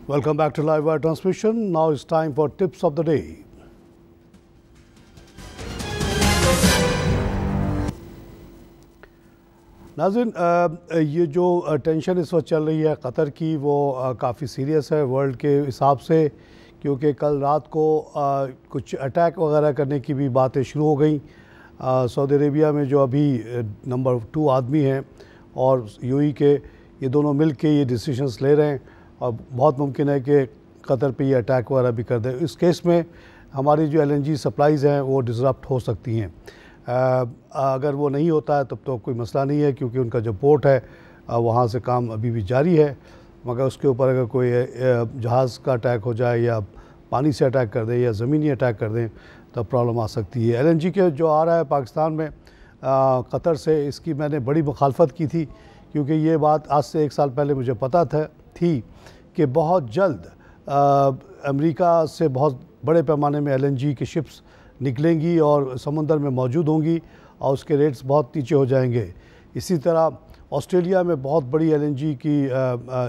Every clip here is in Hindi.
Welcome back to Live Wire Transmission. Now it's time for Tips of the Day. नाज़रीन, ये जो टेंशन इस वक्त चल रही है कतर की वो काफ़ी सीरियस है वर्ल्ड के हिसाब से, क्योंकि कल रात को कुछ अटैक वगैरह करने की भी बातें शुरू हो गई। सऊदी अरेबिया में जो अभी नंबर 2 आदमी हैं और यूएई के, ये दोनों मिल के ये डिसीजंस ले रहे हैं और बहुत मुमकिन है कि कतर पे ये अटैक वगैरह भी कर दें। इस केस में हमारी जो एलएनजी सप्लाईज़ हैं वो डिसरप्ट हो सकती हैं। अगर वो नहीं होता है तब तो कोई मसला नहीं है, क्योंकि उनका जो पोर्ट है वहाँ से काम अभी भी जारी है, मगर उसके ऊपर अगर कोई जहाज़ का अटैक हो जाए या पानी से अटैक कर दें या ज़मीनी अटैक कर दें तब प्रॉब्लम आ सकती है। एलएनजी के जो आ रहा है पाकिस्तान में कतर से, इसकी मैंने बड़ी मुखालफत की थी, क्योंकि ये बात आज से 1 साल पहले मुझे पता थी कि बहुत जल्द अमेरिका से बहुत बड़े पैमाने में एलएनजी की शिप्स निकलेंगी और समुंदर में मौजूद होंगी और उसके रेट्स बहुत नीचे हो जाएंगे। इसी तरह ऑस्ट्रेलिया में बहुत बड़ी एलएनजी की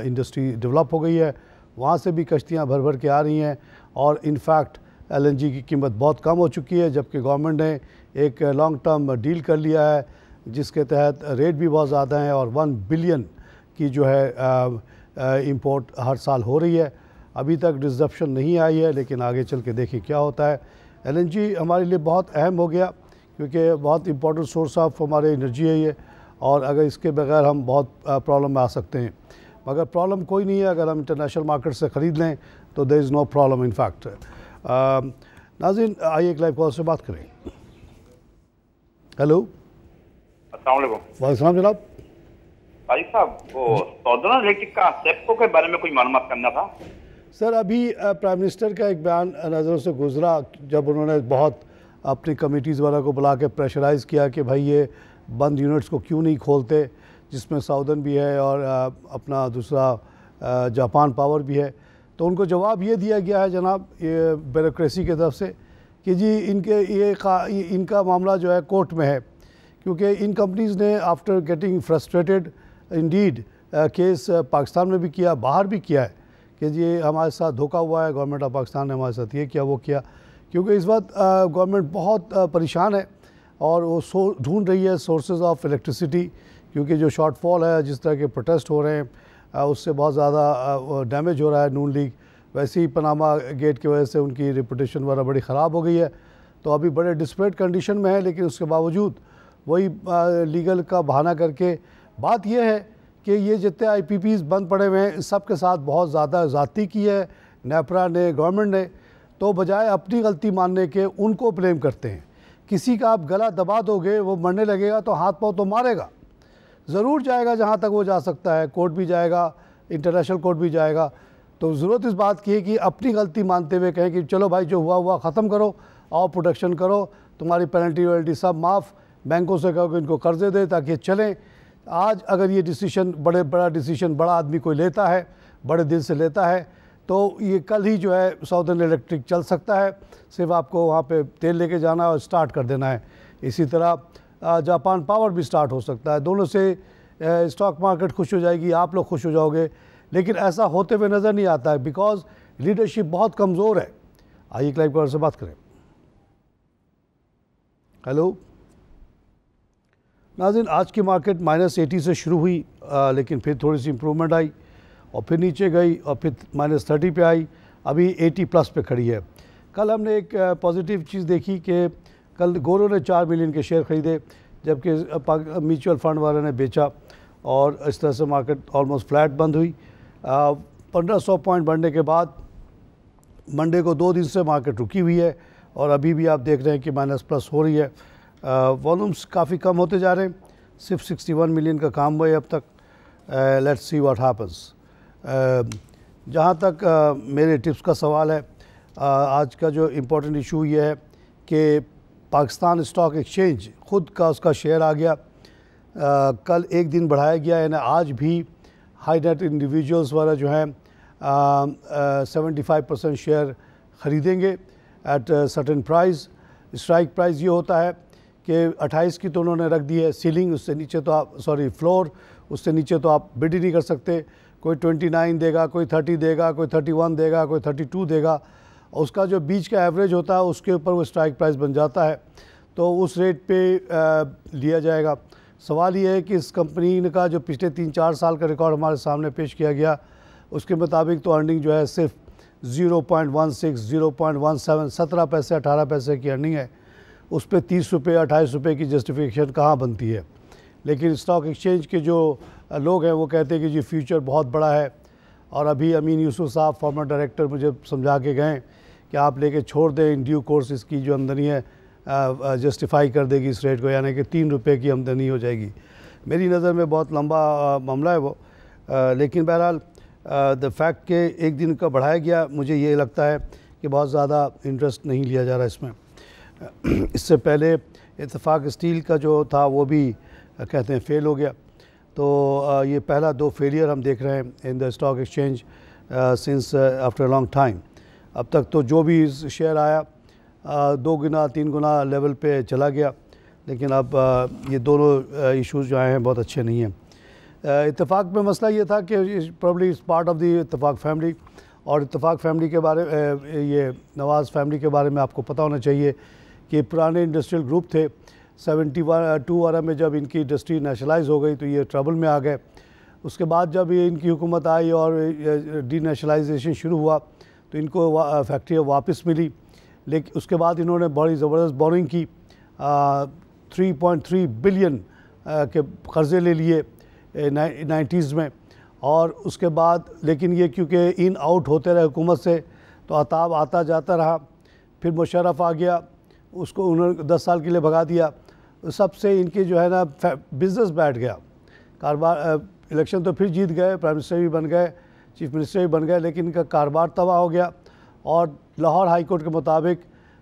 इंडस्ट्री डेवलप हो गई है, वहाँ से भी कश्तियाँ भर भर के आ रही हैं और इनफैक्ट एलएनजी की कीमत बहुत कम हो चुकी है, जबकि गवर्नमेंट ने एक लॉन्ग टर्म डील कर लिया है जिसके तहत रेट भी बहुत ज़्यादा हैं और 1 बिलियन की जो है इंपोर्ट हर साल हो रही है। अभी तक डिसरप्शन नहीं आई है, लेकिन आगे चल के देखिए क्या होता है। एलएनजी हमारे लिए बहुत अहम हो गया, क्योंकि बहुत इंपॉर्टेंट सोर्स ऑफ हमारे एनर्जी है ये, और अगर इसके बगैर हम बहुत प्रॉब्लम में आ सकते हैं। मगर प्रॉब्लम कोई नहीं है, अगर हम इंटरनेशनल मार्केट से ख़रीद लें तो there is no problem in fact. नाज़रीन, आइए एक लाइव कॉल से बात करें। हेलो, अस्सलाम वालेकुम। वालेकुम जनाब। भाई साहब, वो सौदर्न इलेक्ट्रिक का सेप्को के बारे में कोई मालूमात करना था। सर, अभी प्राइम मिनिस्टर का एक बयान नज़रों से गुजरा, जब उन्होंने बहुत अपनी कमेटीज़ वाला को बुला के प्रेशराइज़ किया कि भाई ये बंद यूनिट्स को क्यों नहीं खोलते, जिसमें साउदर्न भी है और अपना दूसरा जापान पावर भी है। तो उनको जवाब ये दिया गया है जनाब, ये ब्यूरोक्रेसी की तरफ से, कि जी इनका मामला जो है कोर्ट में है, क्योंकि इन कंपनीज़ ने after getting frustrated Indeed case Pakistan में भी किया, बाहर भी किया है कि जी हमारे साथ धोखा हुआ है, गवर्नमेंट ऑफ पाकिस्तान ने हमारे साथ ये किया वो किया। क्योंकि इस वक्त गवर्नमेंट बहुत परेशान है और वो ढूंढ रही है सोर्सेज ऑफ इलेक्ट्रिसिटी, क्योंकि जो शॉर्टफॉल है, जिस तरह के प्रोटेस्ट हो रहे हैं उससे बहुत ज़्यादा डैमेज हो रहा है नून लीग। वैसे ही पनामा गेट की वजह से उनकी रेपुटेशन वगैरह बड़ी ख़राब हो गई है, तो अभी बड़े डिस्परेट कंडीशन में है। लेकिन उसके बावजूद वही लीगल का बहाना करके, बात यह है कि ये जितने आईपीपीज़ बंद पड़े हुए हैं इस सब के साथ बहुत ज़्यादा ज़्यादती की है नेपरा ने, गवर्नमेंट ने। तो बजाय अपनी गलती मानने के उनको ब्लेम करते हैं। किसी का आप गला दबा दोगे, वो मरने लगेगा तो हाथ पाँव तो मारेगा, ज़रूर जाएगा जहाँ तक वो जा सकता है, कोर्ट भी जाएगा, इंटरनेशनल कोर्ट भी जाएगा। तो ज़रूरत इस बात की है कि अपनी गलती मानते हुए कहें कि चलो भाई जो हुआ ख़त्म करो, और प्रोटेक्शन करो, तुम्हारी पेनल्टी वेल्टी सब माफ़, बैंकों से कहो कि इनको कर्जे दे ताकि चलें। आज अगर ये डिसीजन बड़ा डिसीजन बड़ा आदमी कोई लेता है, बड़े दिल से लेता है, तो ये कल ही जो है साउदर्न इलेक्ट्रिक चल सकता है। सिर्फ आपको वहाँ पे तेल लेके जाना है और स्टार्ट कर देना है। इसी तरह जापान पावर भी स्टार्ट हो सकता है। दोनों से स्टॉक मार्केट खुश हो जाएगी, आप लोग खुश हो जाओगे, लेकिन ऐसा होते हुए नज़र नहीं आता है, बिकॉज लीडरशिप बहुत कमज़ोर है। आइए क्लाइव कॉलर से बात करें। हेलो नाज़रीन, आज की मार्केट -80 से शुरू हुई, लेकिन फिर थोड़ी सी इम्प्रूवमेंट आई और फिर नीचे गई और फिर -30 पे आई, अभी 80+ पे खड़ी है। कल हमने एक पॉजिटिव चीज़ देखी कि कल गोरो ने 4 मिलियन के शेयर ख़रीदे, जबकि म्यूचुअल फंड वाले ने बेचा, और इस तरह से मार्केट ऑलमोस्ट फ्लैट बंद हुई। 1500 पॉइंट बढ़ने के बाद मंडे को 2 दिन से मार्केट रुकी हुई है और अभी भी आप देख रहे हैं कि माइनस+ हो रही है। वॉल्यूम्स काफ़ी कम होते जा रहे हैं, सिर्फ 61 मिलियन का काम हुआ है अब तक। Let's see what happens. जहाँ तक मेरे टिप्स का सवाल है, आज का जो इम्पोर्टेंट इशू ये है कि पाकिस्तान स्टॉक एक्सचेंज ख़ुद का उसका शेयर आ गया, कल एक दिन बढ़ाया गया, यानी आज भी हाई नेट इंडिविजुअल्स वाला जो हैं 75% शेयर ख़रीदेंगे at certain price. Strike price ये होता है कि 28 की तो उन्होंने रख दी है सीलिंग, उससे नीचे तो आप फ्लोर, उससे नीचे तो आप बिड ही नहीं कर सकते। कोई 29 देगा, कोई 30 देगा, कोई 31 देगा, कोई 32 देगा। उसका जो बीच का एवरेज होता है उसके ऊपर वो स्ट्राइक प्राइस बन जाता है, तो उस रेट पे लिया जाएगा। सवाल ये है कि इस कंपनी का जो पिछले 3-4 साल का रिकॉर्ड हमारे सामने पेश किया गया उसके मुताबिक तो अर्निंग जो है सिर्फ 0.16, 0.17, 17 पैसे 18 पैसे की अर्निंग है। उस पर 30 रुपये 28 रुपये की जस्टिफिकेशन कहाँ बनती है। लेकिन स्टॉक एक्सचेंज के जो लोग हैं वो कहते हैं कि जी फ्यूचर बहुत बड़ा है। और अभी अमीन यूसुफ साहब फॉर्मर डायरेक्टर मुझे समझा के गए कि आप लेके छोड़ दें, इन ड्यू कोर्स इसकी जो आमदनी है जस्टिफाई कर देगी इस रेट को, यानी कि 3 रुपये की आमदनी हो जाएगी। मेरी नज़र में बहुत लंबा मामला है वो, लेकिन बहरहाल द फैक्ट के एक दिन का बढ़ाया गया, मुझे ये लगता है कि बहुत ज़्यादा इंटरेस्ट नहीं लिया जा रहा इसमें। इससे पहले इत्तेफाक स्टील का जो था वो भी कहते हैं फेल हो गया। तो ये पहला 2 फेलियर हम देख रहे हैं in the stock exchange since after a long time. अब तक तो जो भी शेयर आया 2 गुना 3 गुना लेवल पे चला गया, लेकिन अब ये दोनों इश्यूज़ जो आए हैं बहुत अच्छे नहीं हैं। इत्तेफाक में मसला ये था कि प्रॉब्ली इस पार्ट ऑफ द इत्तेफाक फैमिली, और इत्तेफाक फैमिली के बारे ये नवाज़ फैमिली के बारे में आपको पता होना चाहिए कि पुराने इंडस्ट्रियल ग्रुप थे। 72 वाला में जब इनकी इंडस्ट्री नेशनलाइज हो गई तो ये ट्रबल में आ गए। उसके बाद जब ये इनकी हुकूमत आई और डी नेशनलाइजेशन शुरू हुआ तो इनको फैक्ट्री वापस मिली, लेकिन उसके बाद इन्होंने बड़ी ज़बरदस्त बोरिंग की, 3.3 बिलियन के कर्ज़े ले लिए 90s में। और उसके बाद लेकिन ये क्योंकि इन आउट होते रहे हुकूमत से तो अताब आता जाता रहा। फिर मुशर्रफ आ गया, उसको उन्होंने 10 साल के लिए भगा दिया। सबसे इनके जो है ना बिज़नेस बैठ गया। कारोबार, इलेक्शन तो फिर जीत गए, प्राइम मिनिस्टर भी बन गए, चीफ मिनिस्टर भी बन गए, लेकिन इनका कारोबार तबाह हो गया। और लाहौर हाई कोर्ट के मुताबिक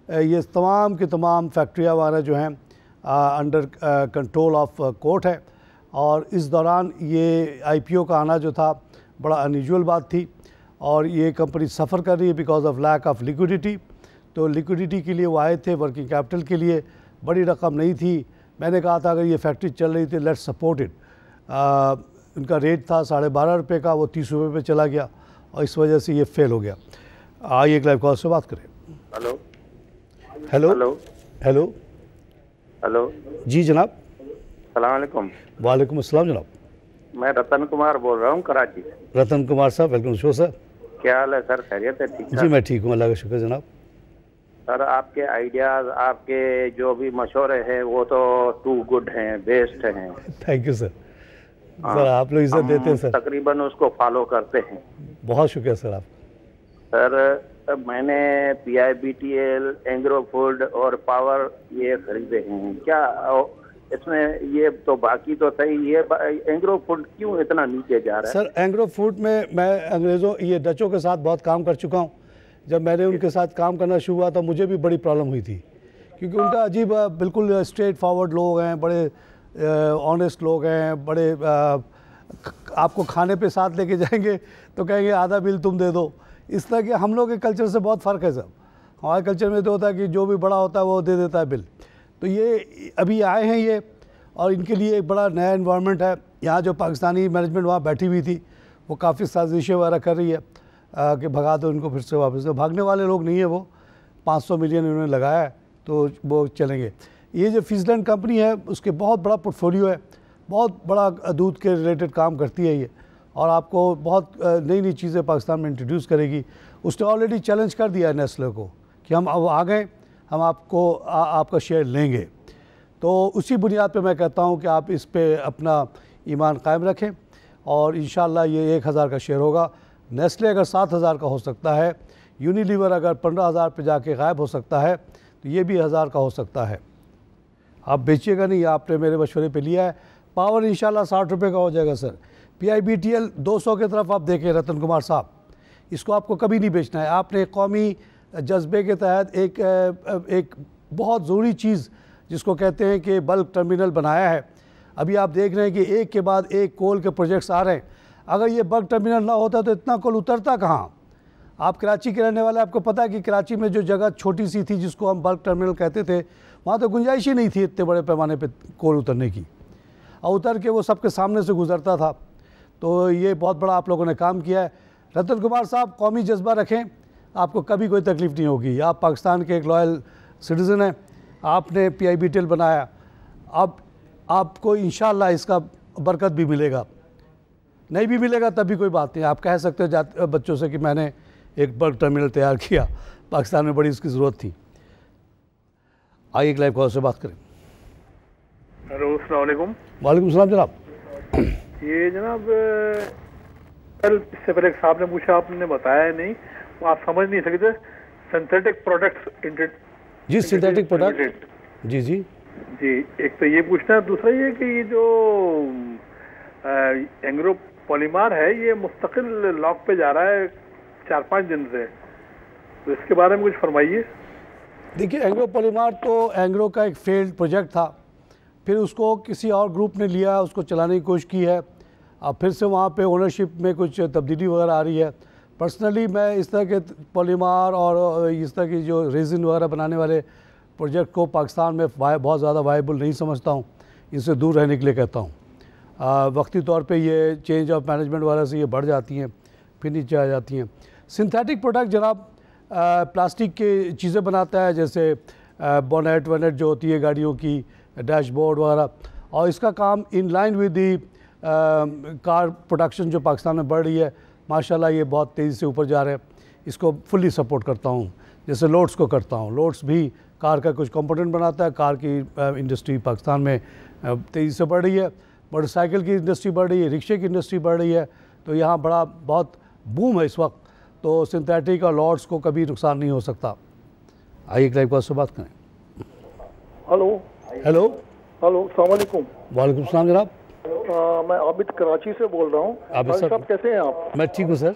ये तमाम की तमाम फैक्ट्रियाँ वगैरह जो हैं अंडर कंट्रोल ऑफ कोर्ट है। और इस दौरान ये IPO का आना जो था बड़ा अनयूजुअल बात थी, और ये कंपनी सफ़र कर रही है because of lack of liquidity. तो लिक्विडिटी के लिए वो आए थे, वर्किंग कैपिटल के लिए, बड़ी रकम नहीं थी। मैंने कहा था अगर ये फैक्ट्री चल रही थी लेट्स सपोर्ट इट। उनका रेट था 12.5 रुपये का, वो 30 रुपये पे चला गया और इस वजह से ये फेल हो गया। आइए एक लाइव कॉल से बात करें। Hello hello hello hello hello जी जनाब। सलाम अलैकुम। वालेकुम अस्सलाम जनाब। मैं रतन कुमार बोल रहा हूँ कराची से। रतन कुमार साहब, वेलकम शो सर। क्या हाल है सर, खैरियत है? ठीक जी मैं ठीक हूँ, अल्लाह का शुक्र जनाब। सर आपके आइडियाज़, आपके जो भी मशवरे हैं वो तो टू गुड हैं, बेस्ट हैं। Thank you sir. सर आप लोग इज्जत देते हैं सर। तकरीबन उसको फॉलो करते हैं। बहुत शुक्रिया सर आप। सर मैंने PIBTL, एंग्रो फूड और पावर ये खरीदे हैं। क्या इसमें ये तो बाकी तो सही, ये एंग्रो फूड क्यों इतना नीचे जा रहा है? सर एंग्रो फूड में मैं अंग्रेज़ों ये डचों के साथ बहुत काम कर चुका हूँ। जब मैंने उनके साथ काम करना शुरू हुआ तो मुझे भी बड़ी प्रॉब्लम हुई थी, क्योंकि उनका अजीब बिल्कुल स्ट्रेट फॉरवर्ड लोग हैं, बड़े ऑनेस्ट लोग हैं, बड़े आपको खाने पे साथ लेके जाएंगे तो कहेंगे आधा बिल तुम दे दो। इस तरह के हम लोग के कल्चर से बहुत फ़र्क है सर। हमारे कल्चर में तो होता है कि जो भी बड़ा होता है वो दे देता है बिल। तो ये अभी आए हैं ये, और इनके लिए एक बड़ा नया इन्वायरमेंट है। यहाँ जो पाकिस्तानी मैनेजमेंट वहाँ बैठी हुई थी वो काफ़ी साजिशें वगैरह कर रही है कि भगा दो इनको फिर से वापस। तो भागने वाले लोग नहीं है वो, 500 मिलियन इन्होंने लगाया है तो वो चलेंगे। ये जो फिजलैंड कंपनी है उसके बहुत बड़ा पोर्टफोलियो है, बहुत बड़ा दूध के रिलेटेड काम करती है ये, और आपको बहुत नई नई चीज़ें पाकिस्तान में इंट्रोड्यूस करेगी। उसने ऑलरेडी चैलेंज कर दिया है नेस्ले को कि हम अब आ गए, हम आपको आपका शेयर लेंगे। तो उसी बुनियाद पे मैं कहता हूँ कि आप इस पे अपना ईमान कायम रखें और इंशाल्लाह ये 1000 का शेयर होगा। नेस्ले अगर 7000 का हो सकता है, यूनिलीवर अगर 15000 पे जाके गायब हो सकता है, तो ये भी 1000 का हो सकता है। आप बेचिएगा नहीं, आपने मेरे मशवरे पे लिया है। पावर इंशाल्लाह 60 रुपये का हो जाएगा सर। PIBTL 200 की तरफ आप देखें रतन कुमार साहब, इसको आपको कभी नहीं बेचना है। आपने कौमी जज्बे के तहत एक बहुत ज़रूरी चीज़ जिसको कहते हैं कि बल्क टर्मिनल बनाया है। अभी आप देख रहे हैं कि एक के बाद एक कोल के प्रोजेक्ट्स आ रहे हैं। अगर ये बल्क टर्मिनल ना होता तो इतना कोल उतरता कहाँ? आप कराची के रहने वाले, आपको पता है कि कराची में जो जगह छोटी सी थी जिसको हम बल्क टर्मिनल कहते थे, वहाँ तो गुंजाइश ही नहीं थी इतने बड़े पैमाने पर कोल उतरने की, और उतर के वो सबके सामने से गुजरता था। तो ये बहुत बड़ा आप लोगों ने काम किया है। रतन कुमार साहब, कौमी जज्बा रखें, आपको कभी कोई तकलीफ़ नहीं होगी। आप पाकिस्तान के एक लॉयल सिटीज़न हैं, आपने PIBTL बनाया, अब आपको इंशाअल्लाह इसका बरकत भी मिलेगा। नहीं भी मिलेगा तब भी कोई बात नहीं, आप कह सकते हो बच्चों से कि मैंने एक बल्क टर्मिनल तैयार किया, पाकिस्तान में बड़ी इसकी ज़रूरत थी। आइए एक लाइव कॉल से बात करें। हेलो, अस्सलाम वालेकुम। वालेकुम सलाम जनाब। ये जनाब कल इससे पहले एक साहब ने पूछा, आपने बताया नहीं, वो आप समझ नहीं सकते। सिंथेटिक प्रोडक्ट्स जी, सिंथेटिक प्रोडक्ट, जी जी जी, एक तो ये पूछना है, दूसरा ये कि ये जो एंग्रो पॉलीमर है ये मुस्तकिल लॉक पे जा रहा है 4-5 दिन से, तो इसके बारे में कुछ फरमाइए। देखिए, एंग्रो पॉलीमर तो एंग्रो का एक फेल्ड प्रोजेक्ट था, फिर उसको किसी और ग्रुप ने लिया, उसको चलाने की कोशिश की है। अब फिर से वहाँ पे ओनरशिप में कुछ तब्दीली वगैरह आ रही है। पर्सनली मैं इस तरह के पॉलीमर और इस तरह की जो रेजिन वगैरह बनाने वाले प्रोजेक्ट को पाकिस्तान में बहुत ज़्यादा वायबल नहीं समझता हूँ, इनसे दूर रहने के लिए कहता हूँ। वक्ती तौर पे ये चेंज ऑफ मैनेजमेंट वगैरह से ये बढ़ जाती हैं, फिर नीचे आ जाती हैं। सिंथेटिक प्रोडक्ट जनाब प्लास्टिक की चीज़ें बनाता है, जैसे बोनेट वनेट जो होती है गाड़ियों की, डैशबोर्ड वगैरह, और इसका काम in line with the car production जो पाकिस्तान में बढ़ रही है। माशाल्लाह ये बहुत तेज़ी से ऊपर जा रहे हैं, इसको फुल्ली सपोर्ट करता हूँ, जैसे लोड्स को करता हूँ। लोड्स भी कार का कुछ कंपोनेंट बनाता है। कार की इंडस्ट्री पाकिस्तान में तेज़ी से बढ़ रही है, मोटरसाइकिल की इंडस्ट्री बढ़ रही है, रिक्शे की इंडस्ट्री बढ़ रही है, तो यहाँ बड़ा बहुत बूम है इस वक्त। तो सिंथेटिक और लॉड्स को कभी नुकसान नहीं हो सकता। आइए एक लाइव कॉल से बात करें। हेलो हेलो हेलो, अस्सलाम वालेकुम। वालेकुम सलाम जनाब। मैं आबिद कराची से बोल रहा हूँ। आबिद साहब कैसे हैं आप? मैं ठीक हूँ सर।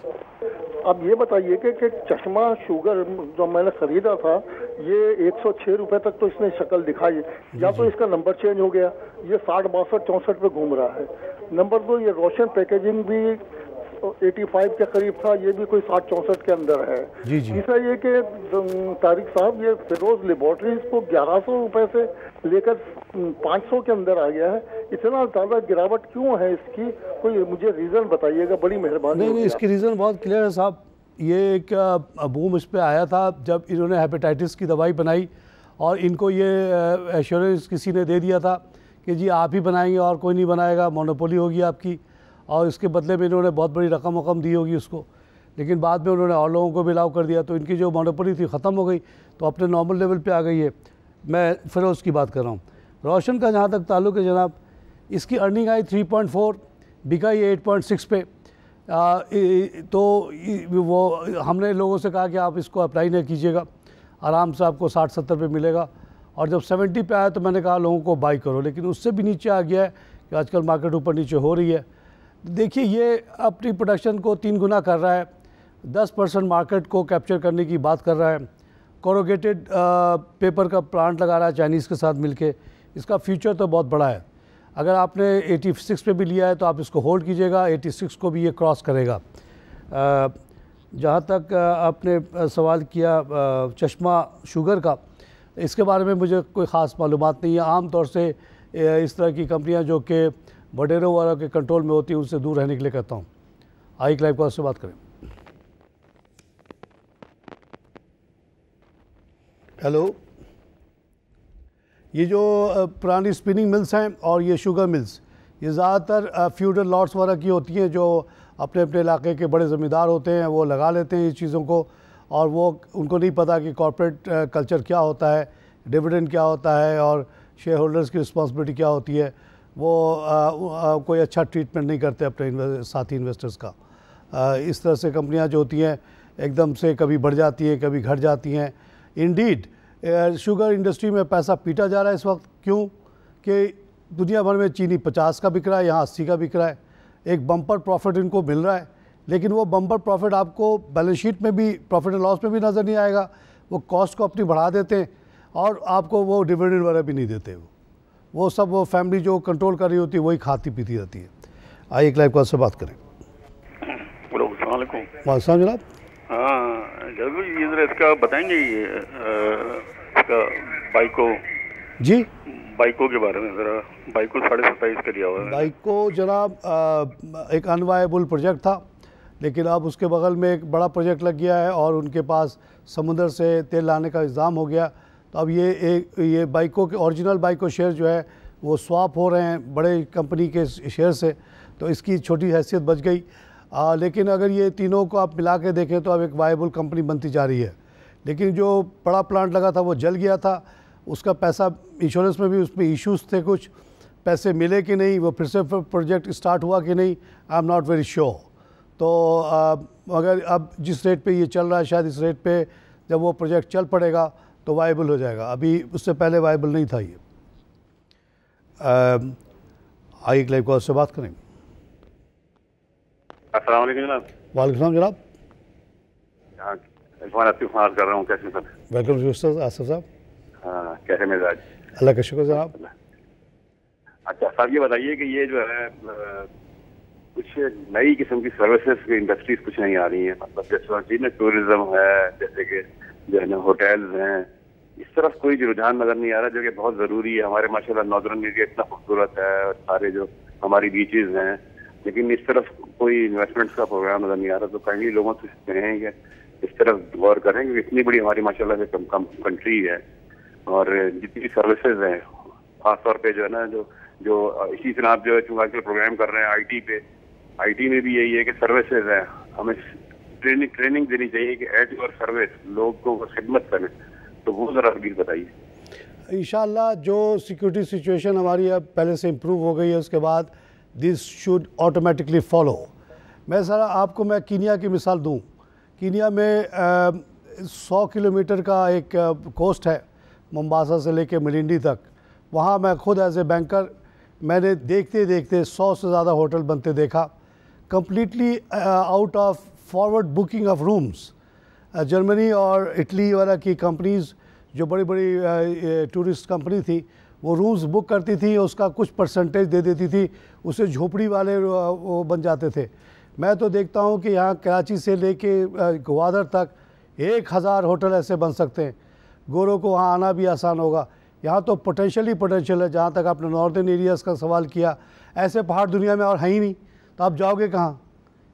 अब ये बताइए कि चश्मा शुगर जो मैंने खरीदा था, ये 106 रुपए तक तो इसने शक्ल दिखाई, या तो इसका नंबर चेंज हो गया, ये 60, 62, 64 पे घूम रहा है। नंबर 2, ये रोशन पैकेजिंग भी 85 के करीब था, ये भी कोई 60-64 के अंदर है। जी जी। तीसरा ये कि तारिक साहब, ये फिरोज लेबोरेटरीज को 1100 रुपए से लेकर 500 के अंदर आ गया है। इतना ज़्यादा गिरावट क्यों है इसकी? कोई मुझे रीज़न बताइएगा, बड़ी मेहरबानी। नहीं, इसकी रीज़न बहुत क्लियर है साहब। ये एक बूम इस पर आया था जब इन्होंने हेपेटाइटिस की दवाई बनाई, और इनको ये एश्योरेंस किसी ने दे दिया था कि जी आप ही बनाएंगे और कोई नहीं बनाएगा, मोनोपोली होगी आपकी, और इसके बदले में इन्होंने बहुत बड़ी रकम दी होगी उसको। लेकिन बाद में उन्होंने और लोगों को भी अलाउ कर दिया, तो इनकी जो मोनोपोली थी ख़त्म हो गई, तो अपने नॉर्मल लेवल पे आ गई है। मैं फिरोज़ की बात कर रहा हूँ। रोशन का जहाँ तक ताल्लुक़ है जनाब, इसकी अर्निंग आई 3.4, बिका ये 8.6 पे। तो वो हमने लोगों से कहा कि आप इसको अप्लाई नहीं कीजिएगा, आराम से आपको 60-70 पे मिलेगा। और जब 70 पे आया तो मैंने कहा लोगों को बाई करो, लेकिन उससे भी नीचे आ गया है कि आजकल मार्केट ऊपर नीचे हो रही है। देखिए, ये अपनी प्रोडक्शन को 3 गुना कर रहा है, 10% मार्केट को कैप्चर करने की बात कर रहा है। कोरोगेटेड पेपर का प्लांट लगा रहा है चाइनीज़ के साथ मिलके। इसका फ्यूचर तो बहुत बड़ा है। अगर आपने 86 पे भी लिया है तो आप इसको होल्ड कीजिएगा, 86 को भी ये क्रॉस करेगा। जहाँ तक आपने सवाल किया चश्मा शुगर का, इसके बारे में मुझे कोई ख़ास मालूमात नहीं है। आम तौर से इस तरह की कंपनियाँ जो कि बडेरों वालों के कंट्रोल में होती है, उनसे दूर रहने के लिए कहता हूँ। आइए लाइव कॉल से बात करें। हेलो, ये जो पुरानी स्पिनिंग मिल्स हैं और ये शुगर मिल्स, ये ज़्यादातर फ्यूडल लॉट्स वगैरह की होती हैं, जो अपने अपने इलाके के बड़े ज़मींदार होते हैं, वो लगा लेते हैं इस चीज़ों को, और वो उनको नहीं पता कि कॉर्पोरेट कल्चर क्या होता है, डिविडेंड क्या होता है, और शेयर होल्डर्स की रिस्पॉन्सिबिलिटी क्या होती है। वो कोई अच्छा ट्रीटमेंट नहीं करते अपने साथी इन्वेस्टर्स का। इस तरह से कंपनियां जो होती हैं एकदम से कभी बढ़ जाती हैं, कभी घट जाती हैं। इंडीड शुगर इंडस्ट्री में पैसा पीटा जा रहा है इस वक्त। क्यों? कि दुनिया भर में चीनी 50 का बिक रहा है, यहाँ 80 का बिक रहा है। एक बम्पर प्रॉफिट इनको मिल रहा है, लेकिन वो बम्पर प्रॉफिट आपको बैलेंस शीट में भी, प्रॉफिट एंड लॉस में भी नज़र नहीं आएगा। वो कॉस्ट को अपनी बढ़ा देते हैं और आपको वो डिविडेंड वगैरह भी नहीं देते। वो सब वो फैमिली जो कंट्रोल कर रही होती है वही खाती पीती रहती है। आइए एक लाइव कॉल से बात करें। वालेकुम जनाब। हाँ, जरूर ये जरा इसका बताएंगे, ये इसका बाइको जी, बाइको के बारे में ज़रा, बाइको 27.5 का दिया हुआ है। बाइको जनाब एक अनवायबल प्रोजेक्ट था, लेकिन अब उसके बगल में एक बड़ा प्रोजेक्ट लग गया है और उनके पास समुंदर से तेल लाने का इंतज़ाम हो गया। तो अब ये बाइको के ओरिजिनल बाइको शेयर जो है वो स्वैप हो रहे हैं बड़े कंपनी के शेयर से, तो इसकी छोटी हैसियत बच गई। लेकिन अगर ये तीनों को आप मिला के देखें तो अब एक वायबल कंपनी बनती जा रही है। लेकिन जो बड़ा प्लांट लगा था वो जल गया था, उसका पैसा इंश्योरेंस में भी उसमें इश्यूज़ थे, कुछ पैसे मिले कि नहीं, वो फिर से प्रोजेक्ट स्टार्ट हुआ कि नहीं, I am not very sure. तो अगर अब जिस रेट पे ये चल रहा है, शायद इस रेट पे जब वो प्रोजेक्ट चल पड़ेगा तो वायबल हो जाएगा, अभी उससे पहले वायबल नहीं था ये। आइए लाइव कॉल से बात करें। अस्सलाम वालेकुम जनाब। वालेकुम जनाब। इरफान कर रहा हूँ, कैसे सर? वेलकम सर आसिफ साहब। हाँ, कैसे मिजाज? अल्लाह का शुक्र जनाब। अच्छा साहब, ये बताइए कि ये जो है कुछ नई किस्म की सर्विसेज की इंडस्ट्रीज कुछ नहीं आ रही है, मतलब जैसे टूरिज्म है, जैसे कि जो है ना होटल्स हैं, इस तरफ कोई रुझान नजर नहीं आ रहा, जो कि बहुत ज़रूरी है। हमारे माशाल्लाह नॉर्दर्न एरिया इतना खूबसूरत है और सारे जो हमारी बीचेस हैं, लेकिन इस तरफ कोई इन्वेस्टमेंट्स का प्रोग्राम नजर नहीं आ रहा। तो कई लोगों से कहें कि इस तरफ गौर करें कि इतनी बड़ी हमारी माशाल्लाह से कंट्री है और जितनी सर्विसेज हैं, खासतौर पे जो है ना जो इसी तरह आप जो है आजकल प्रोग्राम कर रहे हैं आईटी पे, आईटी में भी यही है कि सर्विसेज है, हमें ट्रेनिंग देनी चाहिए कि एट योर सर्विस लोग को खिदमत करें। तो वो ज़रा प्लीज बताइए। इंशाल्लाह जो सिक्योरिटी सिचुएशन हमारी अब पहले से इम्प्रूव हो गई है, उसके बाद दिस शुड ऑटोमेटिकली फॉलो। मैं मैं कीनिया की मिसाल दूं। कीनिया में 100 किलोमीटर का एक कोस्ट है, मोम्बासा से लेके मिलिंडी तक। वहाँ मैं खुद एज ए बैंकर मैंने देखते देखते 100 से ज़्यादा होटल बनते देखा, completely out of forward booking of rooms. Germany और इटली वगैरह की कंपनीज़ जो बड़ी बड़ी टूरिस्ट कंपनी थी, वो रूम्स बुक करती थी, उसका कुछ परसेंटेज दे देती थी, उसे झोपड़ी वाले वो बन जाते थे। मैं तो देखता हूँ कि यहाँ कराची से लेके ग्वादर तक 1000 होटल ऐसे बन सकते हैं। गोरों को वहाँ आना भी आसान होगा। यहाँ तो पोटेंशियल है। जहाँ तक आपने नॉर्दर्न एरियाज़ का सवाल किया, ऐसे पहाड़ दुनिया में और हैं ही नहीं, तो आप जाओगे कहाँ?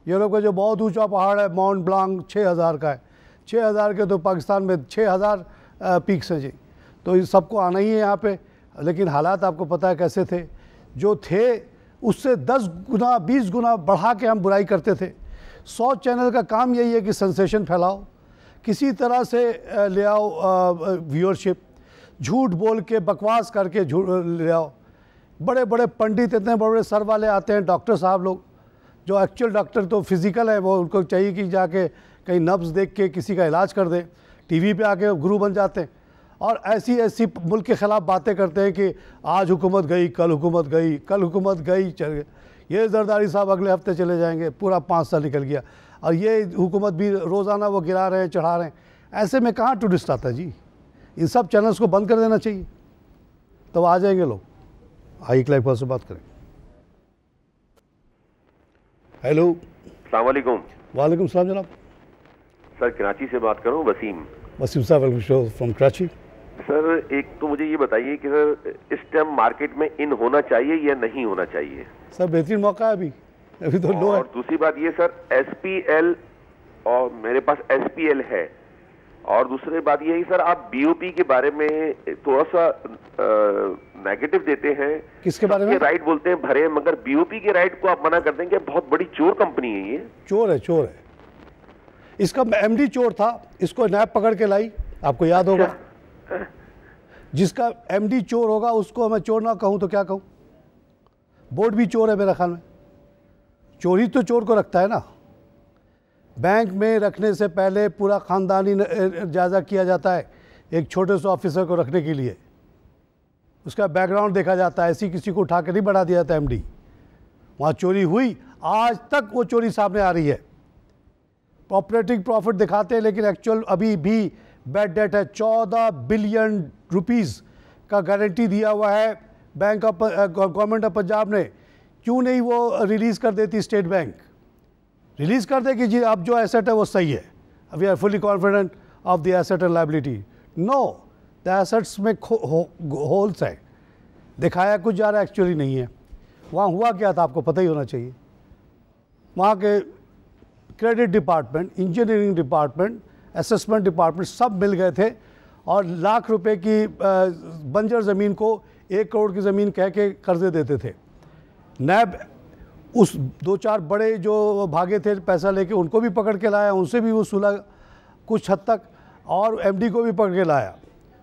यूरोप का जो बहुत ऊंचा पहाड़ है माउंट ब्लांक 6000 का है, 6000 के तो पाकिस्तान में 6000 पीक्स हैं जी। तो इस सबको आना ही है यहाँ पे। लेकिन हालात आपको पता है कैसे थे, जो थे उससे 10 गुना 20 गुना बढ़ा के हम बुराई करते थे। 100 चैनल का काम यही है कि सेंसेशन फैलाओ, किसी तरह से ले आओ व्यूअरशिप, झूठ बोल के बकवास करके ले आओ। बड़े बड़े पंडित, इतने बड़े बड़े सर वाले आते हैं, डॉक्टर साहब लोग, जो एक्चुअल डॉक्टर तो फिज़िकल है, वो उनको चाहिए कि जाके कहीं नब्ज़ देख के किसी का इलाज कर दें, टीवी पे आके गुरु बन जाते हैं और ऐसी मुल्क के ख़िलाफ़ बातें करते हैं कि आज हुकूमत गई, कल हुकूमत गई, कल हुकूमत गई, चल गए। ये जरदारी साहब अगले हफ्ते चले जाएंगे, पूरा 5 साल निकल गया और ये हुकूमत भी रोज़ाना वो गिरा रहे हैं, चढ़ा रहे हैं। ऐसे में कहाँ टूरिस्ट आता है जी? इन सब चैनल्स को बंद कर देना चाहिए, तो आ जाएंगे लोग। आइए लाइव कॉल से बात करें। हेलो, अस्सलाम वालेकुम। वालेकुम सलाम जनाब। सर कराची से बात कर रहा हूँ, वसीम साहब, welcome show from Karachi. Sir एक तो मुझे ये बताइए कि सर इस टाइम मार्केट में इन होना चाहिए या नहीं होना चाहिए? सर बेहतरीन मौका है अभी तो लो है। और दूसरी बात ये सर, SPL और मेरे पास SPL है, और दूसरी बात ये है सर आप BOP के बारे में थोड़ा सा नेगेटिव देते हैं। किसके बारे में? राइट बोलते हैं भरे, मगर BOP के राइट को आप मना कर देंगे। बहुत बड़ी चोर कंपनी है ये। चोर है। इसका MD चोर था, इसको नैब पकड़ के लाई, आपको याद होगा। जिसका MD चोर होगा उसको मैं चोर ना कहूँ तो क्या कहूँ? बोर्ड भी चोर है मेरा ख्याल में। चोर ही तो चोर को रखता है ना। बैंक में रखने से पहले पूरा ख़ानदानी जायज़ा किया जाता है एक छोटे से ऑफिसर को रखने के लिए, उसका बैकग्राउंड देखा जाता है। ऐसी किसी को उठा के नहीं बढ़ा दिया जाता MD। वहाँ चोरी हुई, आज तक वो चोरी सामने आ रही है। ऑपरेटिंग प्रॉफिट दिखाते हैं लेकिन एक्चुअल अभी भी बैड डेट है। 14 बिलियन रुपीस का गारंटी दिया हुआ है bank of government of Punjab ने। क्यों नहीं वो रिलीज़ कर देती? स्टेट बैंक रिलीज़ कर दे कि जी अब जो एसेट है वो सही है, we are fully confident of the asset and liability. No, तो एसेट्स में होल्स है, दिखाया कुछ जा रहा है, एक्चुअली नहीं है। वहाँ हुआ क्या था आपको पता ही होना चाहिए। वहाँ के credit department, engineering department, assessment department सब मिल गए थे और लाख रुपए की बंजर ज़मीन को 1 करोड़ की ज़मीन कह के कर्जे देते थे। नैब उस 2-4 बड़े जो भागे थे पैसा लेके उनको भी पकड़ के लाया, उनसे भी वसूला कुछ हद तक, और एमडी को भी पकड़ के लाया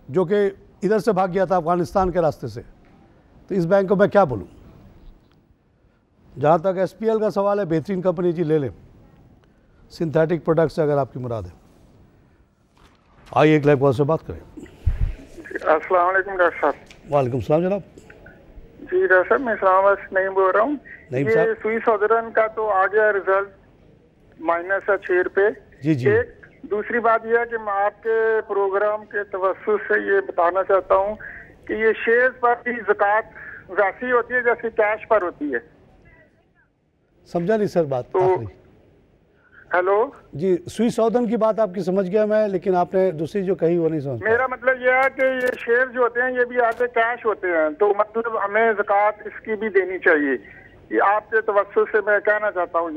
जो कि इधर से भाग गया था अफगानिस्तान के रास्ते से। तो इस बैंक को मैं क्या बोलूँ। जहाँ तक एसपीएल का सवाल है, बेहतरीन कंपनी जी, ले लें, सिंथेटिक प्रोडक्ट्स अगर आपकी मुराद है। आइए एक लाइव कॉल से बात करें। अस्सलाम वालेकुम डॉक्टर साहब। वालेकुम सलाम जनाब। जी डॉक्टर साहब, मैं इस्लामाबाद से नहीं बोल रहा हूँ। ये सुई सौदरन का तो आ गया रिजल्ट, माइनस है 6 रुपये। जी जी। एक दूसरी बात यह है कि मैं आपके प्रोग्राम के तवस्सुस से ये बताना चाहता हूँ कि ये शेयर्स पर भी ज़कात वैसी होती है जैसे कैश पर होती है। समझा नहीं सर बात। तो हेलो जी, सुई सौदन की बात आपकी समझ गया मैं, लेकिन आपने दूसरी जो कही वो नहीं समझ। मेरा मतलब यह है कि ये शेयर जो होते हैं ये भी आते कैश होते हैं, तो मतलब हमें ज़कात इसकी भी देनी चाहिए। ये आपके तवस्सुस से मैं कहना चाहता हूँ।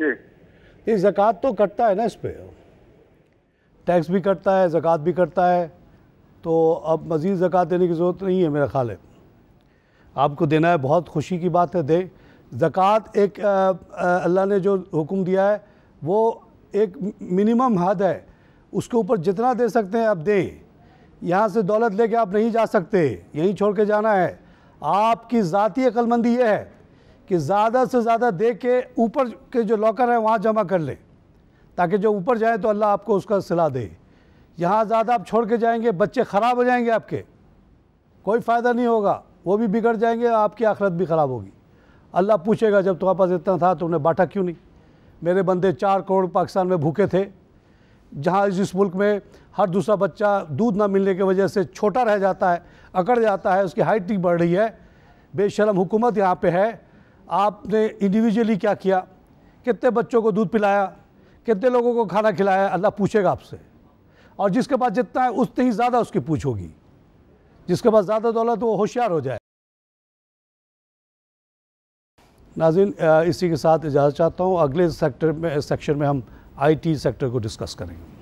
ये ज़कात तो कटता है ना, इस पे टैक्स भी कटता है, ज़कात भी कटता है, तो अब मज़ीद ज़कात देने की ज़रूरत नहीं है मेरा ख्याल है। आपको देना है, बहुत खुशी की बात है, दे। ज़कात एक अल्लाह ने जो हुक्म दिया है वो एक मिनिमम हद है, उसके ऊपर जितना दे सकते हैं आप दें। यहाँ से दौलत लेके आप नहीं जा सकते, यहीं छोड़ के जाना है। आपकी ज़ाती अक्लमंदी ये है कि ज़्यादा से ज़्यादा दे के ऊपर के जो लॉकर है वहाँ जमा कर लें, ताकि जो ऊपर जाए तो अल्लाह आपको उसका सिला दे। यहाँ ज़्यादा आप छोड़ के जाएंगे, बच्चे ख़राब हो जाएंगे आपके, कोई फ़ायदा नहीं होगा, वो भी बिगड़ जाएंगे, आपकी आखिरत भी ख़राब होगी। अल्लाह पूछेगा जब तुम्हारे पास इतना था तुमने बांटा क्यों नहीं। मेरे बंदे 4 करोड़ पाकिस्तान में भूखे थे, जहाँ इस मुल्क में हर दूसरा बच्चा दूध ना मिलने की वजह से छोटा रह जाता है, अकड़ जाता है, उसकी हाइट नहीं बढ़ रही है। बेशरम हुकूमत यहाँ पे है। आपने इंडिविजुअली क्या किया, कितने बच्चों को दूध पिलाया, कितने लोगों को खाना खिलाया, अल्लाह पूछेगा आपसे। और जिसके पास जितना है उतनी ही ज़्यादा उसकी पूछ होगी। जिसके पास ज़्यादा दौलत वो होशियार हो जाए। नाज़रीन, इसी के साथ इजाज़त चाहता हूँ। अगले सेक्शन में हम IT सेक्टर को डिस्कस करेंगे।